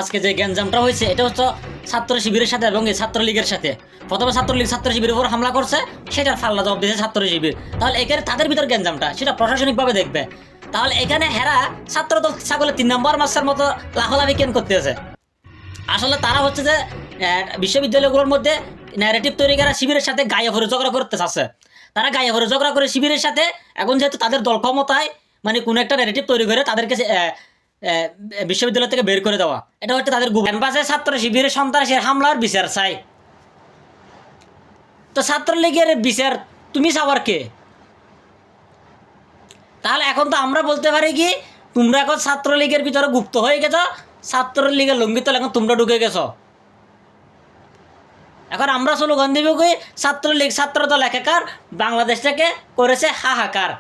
আজকে যে গ্যাঞ্জামটা হয়েছে এটা হচ্ছে ছাত্র শিবিরের সাথে এবং এই ছাত্রলীগের সাথে। প্রথমে ছাত্রলীগ ছাত্র শিবিরের উপর হামলা করছে, সেটার ফাল্লা জবাব দিয়েছে ছাত্র শিবির। তাহলে এখানে তাদের ভিতর গ্যাঞ্জামটা সেটা প্রশাসনিকভাবে দেখবে। তাহলে এখানে হেরা ছাত্রদল ছাগলের 3 নম্বর মাসের মতো লাফালাফি কেন করতেছে? আসলে তারা হচ্ছে যে বিশ্ববিদ্যালয়গুলোর মধ্যে ন্যারেটিভ তৈরি করা শিবিরের সাথে গায়ে ভরে ঝগড়া করতে চাচ্ছে। তারা গায়ে ভরে ঝগড়া করে শিবিরের সাথে, এখন যেহেতু তাদের দল ক্ষমতায়, মানে কোনো একটা ন্যারেটিভ তৈরি করে তাদেরকে বিশ্ববিদ্যালয় থেকে বের করে দেওয়া, এটা হচ্ছে তাদের ক্যাম্পাসে ছাত্র শিবিরের সন্ত্রাসের হামলার বিচার চাই। তো ছাত্রলীগের বিচার তুমি চাওয়ার কে? তাহলে এখন তো আমরা বলতে পারি কি, তোমরা এখন ছাত্রলীগের ভিতরে গুপ্ত হয়ে গেছো, ছাত্রলীগের লঙ্গিত এখন তোমরা ঢুকে গেছো। এখন আমরা স্লোগান দিব কি, ছাত্রলীগ ছাত্রদল একাকার, বাংলাদেশটাকে করেছে হাহাকার।